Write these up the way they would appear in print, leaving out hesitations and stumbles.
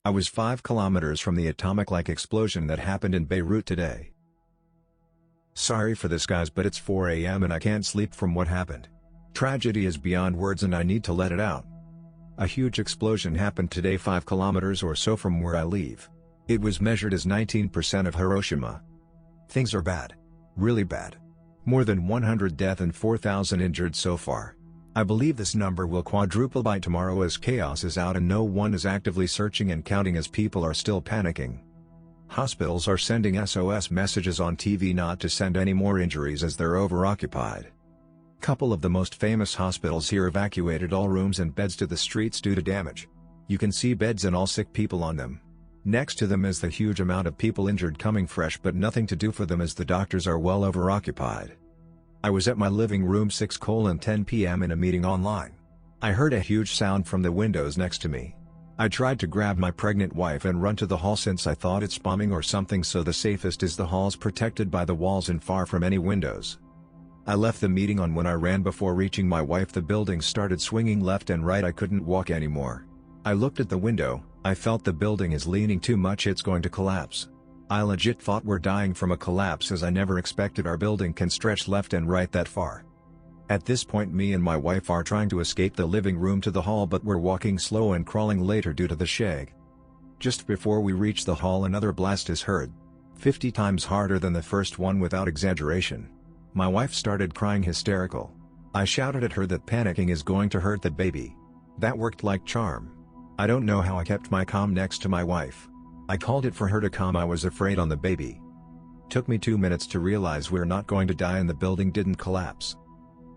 I was 5 kilometers from the atomic-like explosion that happened in Beirut today. Sorry for this guys, but it's 4 a.m. and I can't sleep from what happened. Tragedy is beyond words and I need to let it out. A huge explosion happened today 5 kilometers or so from where I live. It was measured as 19% of Hiroshima. Things are bad. Really bad. More than 100 deaths and 4,000 injured so far. I believe this number will quadruple by tomorrow as chaos is out and no one is actively searching and counting as people are still panicking. Hospitals are sending SOS messages on TV not to send any more injuries as they're overoccupied. Couple of the most famous hospitals here evacuated all rooms and beds to the streets due to damage. You can see beds and all sick people on them. Next to them is the huge amount of people injured coming fresh but nothing to do for them as the doctors are well overoccupied. I was at my living room 6:10 p.m. in a meeting online. I heard a huge sound from the windows next to me. I tried to grab my pregnant wife and run to the hall since I thought it's bombing or something, so the safest is the halls protected by the walls and far from any windows. I left the meeting on when I ran. Before reaching my wife the building started swinging left and right. I couldn't walk anymore. I looked at the window, I felt the building is leaning too much, it's going to collapse. I legit thought we're dying from a collapse as I never expected our building can stretch left and right that far. At this point me and my wife are trying to escape the living room to the hall, but we're walking slow and crawling later due to the shake. Just before we reach the hall another blast is heard. 50 times harder than the first one without exaggeration. My wife started crying hysterical. I shouted at her that panicking is going to hurt the baby. That worked like charm. I don't know how I kept my calm next to my wife. I called it for her to calm. I was afraid on the baby. Took me 2 minutes to realize we're not going to die and the building didn't collapse.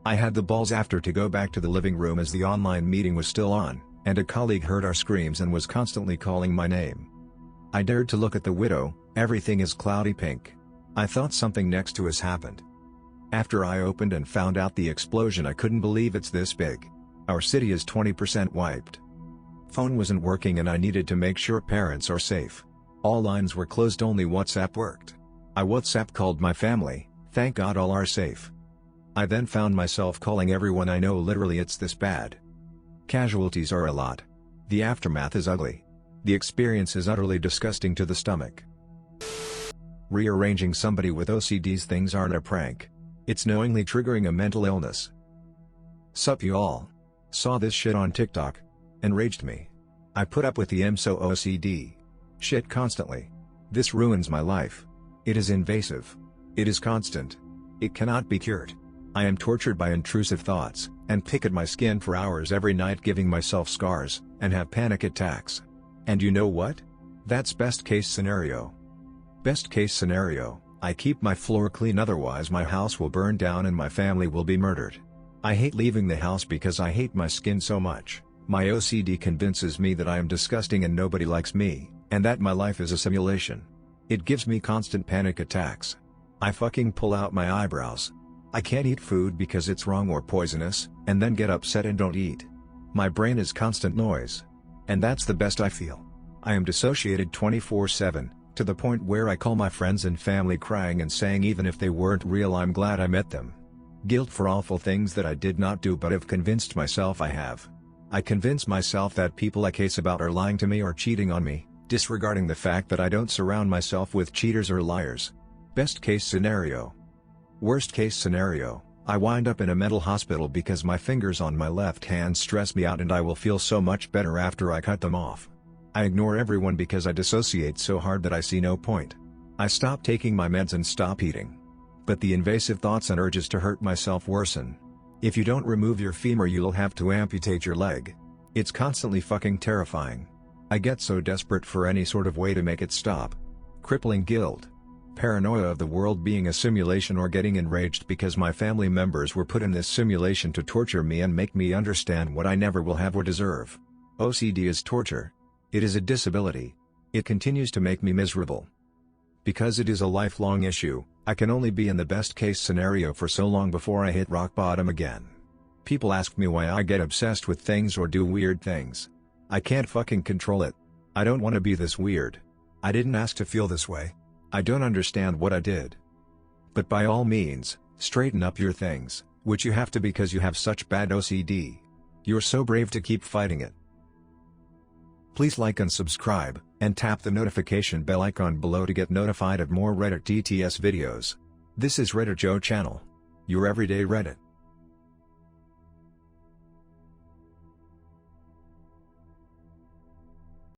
I had the balls after to go back to the living room as the online meeting was still on, and a colleague heard our screams and was constantly calling my name. I dared to look at the window. Everything is cloudy pink. I thought something next to us happened. After I opened and found out the explosion, I couldn't believe it's this big. Our city is 20% wiped. Phone wasn't working and I needed to make sure parents are safe. All lines were closed, only WhatsApp worked. I WhatsApp called my family, thank God all are safe. I then found myself calling everyone I know. Literally it's this bad. Casualties are a lot. The aftermath is ugly. The experience is utterly disgusting to the stomach. Rearranging somebody with OCD's things aren't a prank. It's knowingly triggering a mental illness. Sup y'all? Saw this shit on TikTok. Enraged me. I put up with the so OCD shit constantly. This ruins my life. It is invasive. It is constant. It cannot be cured. I am tortured by intrusive thoughts, and pick at my skin for hours every night, giving myself scars, and have panic attacks. And you know what? That's best case scenario. Best case scenario, I keep my floor clean, otherwise my house will burn down and my family will be murdered. I hate leaving the house because I hate my skin so much. My OCD convinces me that I am disgusting and nobody likes me, and that my life is a simulation. It gives me constant panic attacks. I fucking pull out my eyebrows. I can't eat food because it's wrong or poisonous, and then get upset and don't eat. My brain is constant noise. And that's the best I feel. I am dissociated 24/7, to the point where I call my friends and family crying and saying even if they weren't real I'm glad I met them. Guilt for awful things that I did not do but have convinced myself I have. I convince myself that people I case about are lying to me or cheating on me, disregarding the fact that I don't surround myself with cheaters or liars. Best case scenario. Worst case scenario, I wind up in a mental hospital because my fingers on my left hand stress me out and I will feel so much better after I cut them off. I ignore everyone because I dissociate so hard that I see no point. I stop taking my meds and stop eating. But the invasive thoughts and urges to hurt myself worsen. If you don't remove your femur you'll have to amputate your leg. It's constantly fucking terrifying. I get so desperate for any sort of way to make it stop. Crippling guilt. Paranoia of the world being a simulation, or getting enraged because my family members were put in this simulation to torture me and make me understand what I never will have or deserve. OCD is torture. It is a disability. It continues to make me miserable. Because it is a lifelong issue, I can only be in the best case scenario for so long before I hit rock bottom again. People ask me why I get obsessed with things or do weird things. I can't fucking control it. I don't want to be this weird. I didn't ask to feel this way. I don't understand what I did. But by all means, straighten up your things, which you have to because you have such bad OCD. You're so brave to keep fighting it. Please like and subscribe, and tap the notification bell icon below to get notified of more Reddit DTS videos. This is RedditJoe channel, your everyday Reddit.